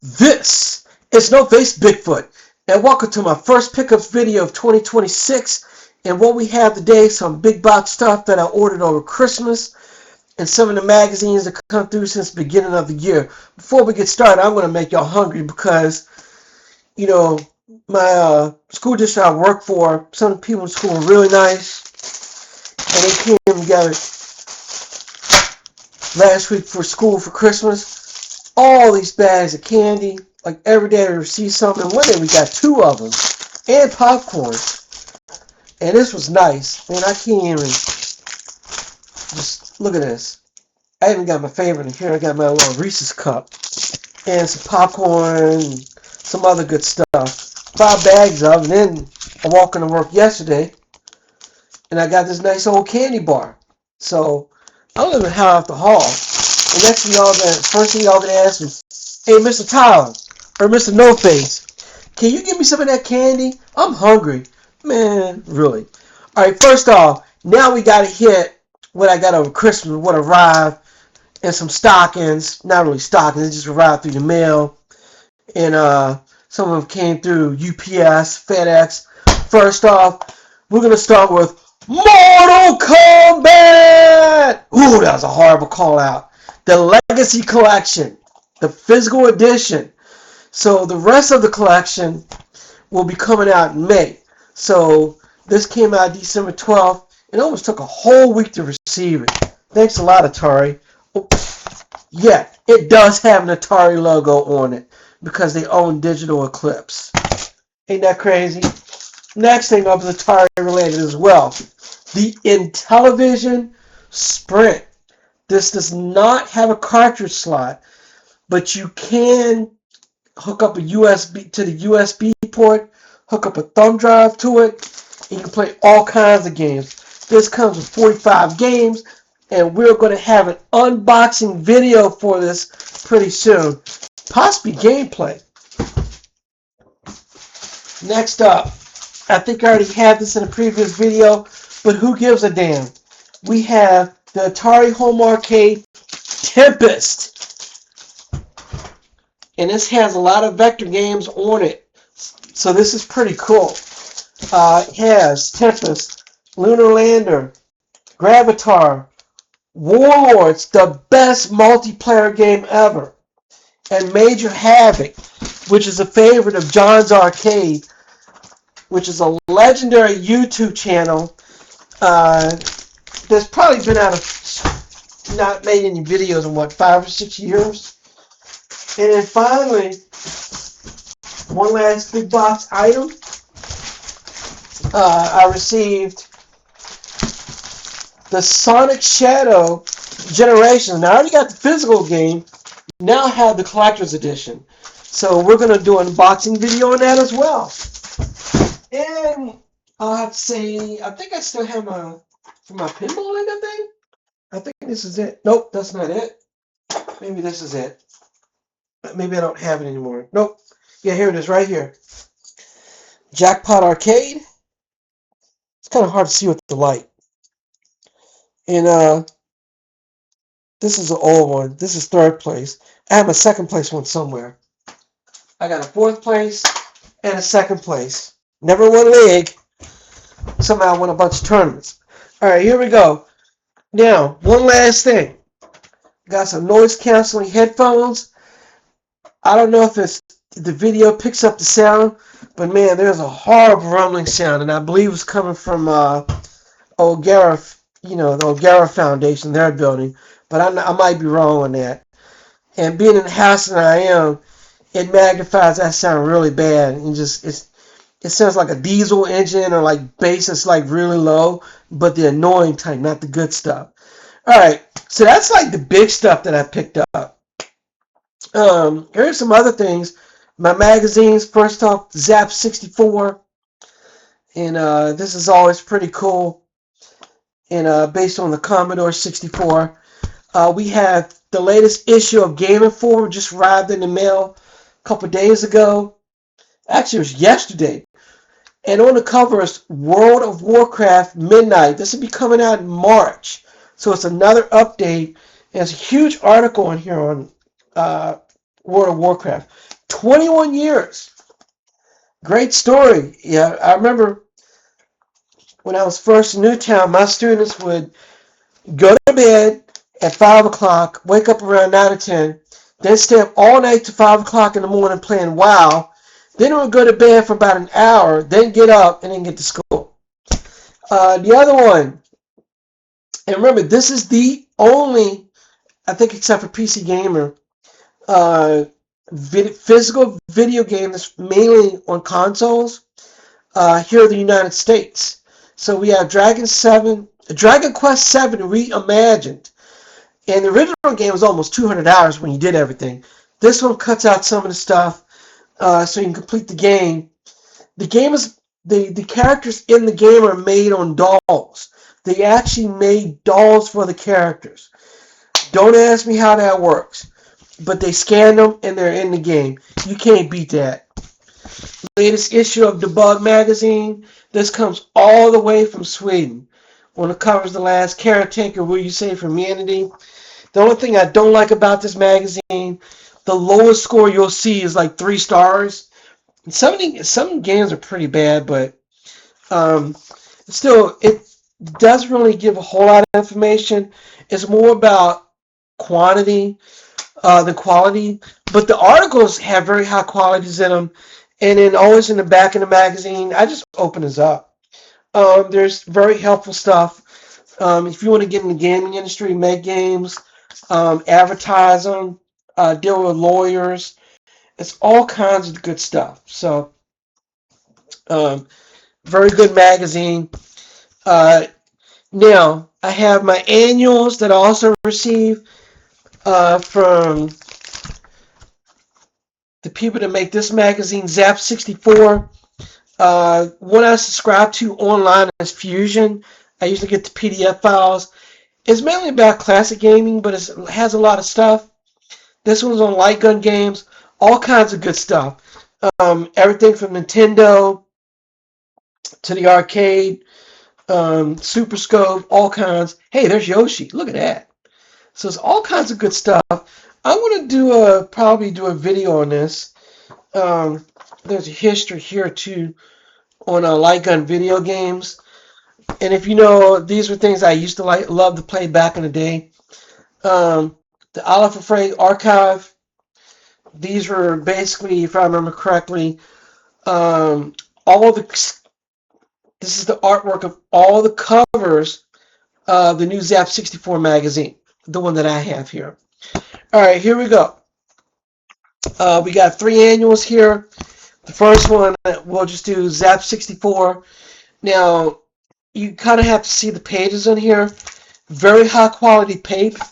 This is No Face Bigfoot, and welcome to my first pickups video of 2026. And what we have today, some big box stuff that I ordered over Christmas, and some of the magazines that come through since the beginning of the year. Before we get started, I'm going to make y'all hungry because, you know, my school district I work for, some of the people in school are really nice, and they came together last week for school for Christmas. All these bags of candy. Like every day I receive something. One day we got 2 of them. And popcorn. And this was nice. Man, I can't even... Just look at this. I even got my favorite in here. I got my little Reese's cup. And some popcorn. Some other good stuff. 5 bags of. And then I walked into work yesterday. And I got this nice old candy bar. So, I don't even have the haul. And next thing first thing y'all gonna ask me, hey, Mr. Tyler, or Mr. No Face, can you give me some of that candy? I'm hungry. Man, really. Alright, first off, now we gotta hit what I got over Christmas, what arrived, and some stockings. Not really stockings, it just arrived through the mail. And some of them came through UPS, FedEx. First off, we're gonna start with Mortal Kombat! Ooh, that was a horrible call out. The Legacy Collection, the physical edition. So the rest of the collection will be coming out in May. So this came out December 12th. It almost took a whole week to receive it. Thanks a lot, Atari. Oh, yeah, it does have an Atari logo on it because they own Digital Eclipse. Ain't that crazy? Next thing up is Atari related as well. The Intellivision Sprint. This does not have a cartridge slot, but you can hook up a USB to the USB port, hook up a thumb drive to it, and you can play all kinds of games. This comes with 45 games, and we're going to have an unboxing video for this pretty soon. Possibly gameplay. Next up, I think I already had this in a previous video, but who gives a damn? We have the Atari Home Arcade Tempest. And this has a lot of vector games on it. So this is pretty cool. It has Tempest, Lunar Lander, Gravatar, Warlords, the best multiplayer game ever, and Major Havoc, which is a favorite of John's Arcade, which is a legendary YouTube channel that's probably been not made any videos in 5 or 6 years. And then finally, one last big box item. I received the Sonic Shadow Generations. Now I already got the physical game. Now I have the collector's edition. So we're going to do an unboxing video on that as well. And I'll have to say, I think I still have my pinball in that thing. I think this is it. Nope, that's not it. Maybe this is it. Maybe I don't have it anymore. Nope. Yeah, here it is right here. Jackpot Arcade. It's kind of hard to see with the light. And this is an old one. This is 3rd place. I have a 2nd place one somewhere. I got a 4th place and a 2nd place. Never won a league. Somehow I won a bunch of tournaments. Alright, here we go. Now, one last thing. Got some noise canceling headphones. I don't know if the video picks up the sound, but man, there's a horrible rumbling sound, and I believe it's coming from O'Gara, the O'Gara Foundation, their building, but I might be wrong on that. And being in the house that I am, it magnifies that sound really bad, and it sounds like a diesel engine or like bass that's like really low, but the annoying type, not the good stuff. All right, so that's like the big stuff that I picked up. Here's some other things. My magazines, first off, Zap 64. And this is always pretty cool. And based on the Commodore 64. We have the latest issue of Game Informer just arrived in the mail a couple days ago. Actually, it was yesterday. And on the cover is World of Warcraft Midnight. This will be coming out in March. So it's another update. There's a huge article in here on World of Warcraft. 21 years. Great story. Yeah, I remember when I was first in Newtown, my students would go to bed at 5 o'clock, wake up around 9 or 10, then stay up all night to 5 o'clock in the morning playing WoW. Then we would go to bed for about an hour, then get up and then get to school. The other one, and remember, this is the only, I think except for PC Gamer, uh, physical video game that's mainly on consoles here in the United States. So we have Dragon Quest 7 reimagined. And the original game was almost 200 hours when you did everything. This one cuts out some of the stuff so you can complete the game. The game is the characters in the game are made on dolls. They actually made dolls for the characters. Don't ask me how that works, but they scan them and they're in the game. You can't beat that. Latest issue of Debug magazine. This comes all the way from Sweden. On the covers, the last caretaker, will you save humanity? The only thing I don't like about this magazine, the lowest score you'll see is like 3 stars. Some games are pretty bad, but still, it doesn't really give a whole lot of information. It's more about quantity than quality. But the articles have very high qualities in them. And then always in the back of the magazine, I just open this up. There's very helpful stuff. If you want to get in the gaming industry, make games, advertise them, deal with lawyers. It's all kinds of good stuff. So, very good magazine. Uh, Now, I have my annuals that I also receive from the people that make this magazine, Zap64. One I subscribe to online is Fusion. I usually get the PDF files. It's mainly about classic gaming, but it has a lot of stuff. This one's on light gun games, all kinds of good stuff. Everything from Nintendo to the arcade, Super Scope, all kinds. Hey, there's Yoshi. Look at that. So it's all kinds of good stuff. I want to probably do a video on this. There's a history here too on light gun video games. And if you know, these were things I used to love to play back in the day. The Oliver Frey archive. These were basically, if I remember correctly, all the. This is the artwork of all the covers of the new Zap 64 magazine, the one that I have here. All right, here we go. We got 3 annuals here. The first one, we'll just do Zap 64. Now, you kind of have to see the pages in here. Very high quality paper.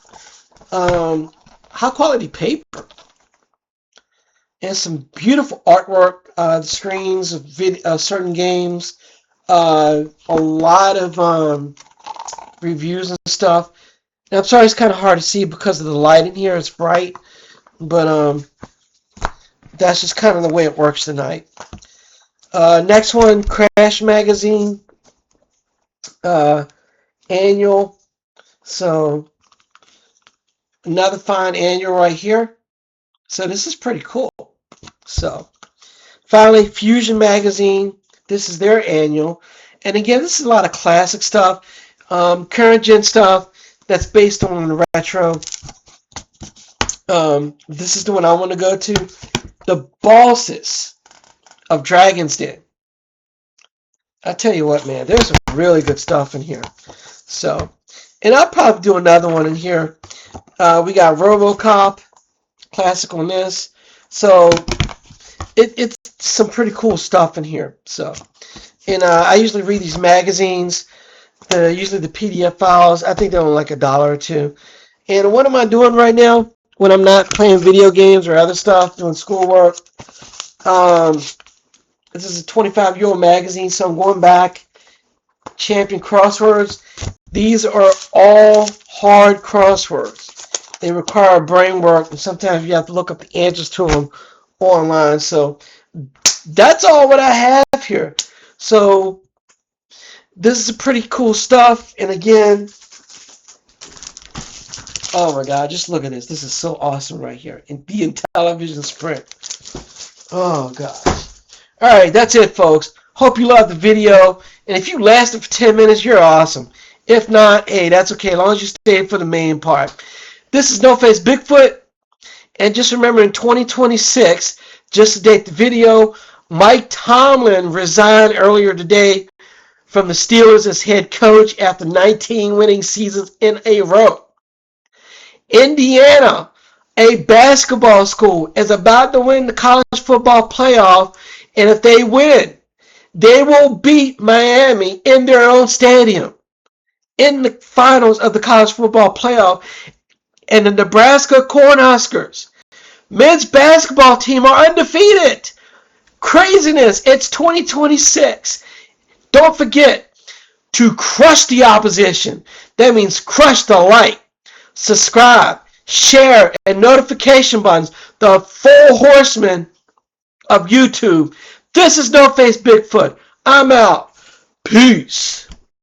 High quality paper. And some beautiful artwork. The screens of certain games. A lot of reviews and stuff. And I'm sorry it's kind of hard to see because of the light in here. It's bright. But that's just kind of the way it works tonight. Next one, Crash Magazine. Annual. So another fine annual right here. So this is pretty cool. So finally, Fusion Magazine. This is their annual. And again, this is a lot of classic stuff. Current gen stuff that's based on the retro. This is the one I want to go to. The bosses of Dragon's Den. I tell you what, man, there's some really good stuff in here. So, and I'll probably do another one in here. We got RoboCop, classic on this. So, it's some pretty cool stuff in here. So, and I usually read these magazines. Usually the PDF files. I think they're only like $1 or $2. And what am I doing right now when I'm not playing video games or other stuff, doing schoolwork? This is a 25-year-old magazine, so I'm going back. Champion crosswords. These are all hard crosswords. They require brain work, and sometimes you have to look up the answers to them online. So that's all what I have here. So this is pretty cool stuff. And again, Oh my God, just look at this. This is so awesome right here. In the Intellivision Sprint. Oh gosh. Alright, that's it, folks. Hope you loved the video. And if you lasted for 10 minutes, you're awesome. If not, hey, that's okay, as long as you stayed for the main part. This is No Face Bigfoot. And just remember, in 2026, just to date the video, Mike Tomlin resigned earlier today from the Steelers as head coach after 19 winning seasons in a row. Indiana, a basketball school, is about to win the college football playoff, and if they win, they will beat Miami in their own stadium in the finals of the college football playoff. And the Nebraska Cornhuskers men's basketball team are undefeated. Craziness. It's 2026. Don't forget to crush the opposition. That means crush the like, subscribe, share, and notification buttons. The four horsemen of YouTube. This is No Face Bigfoot. I'm out. Peace.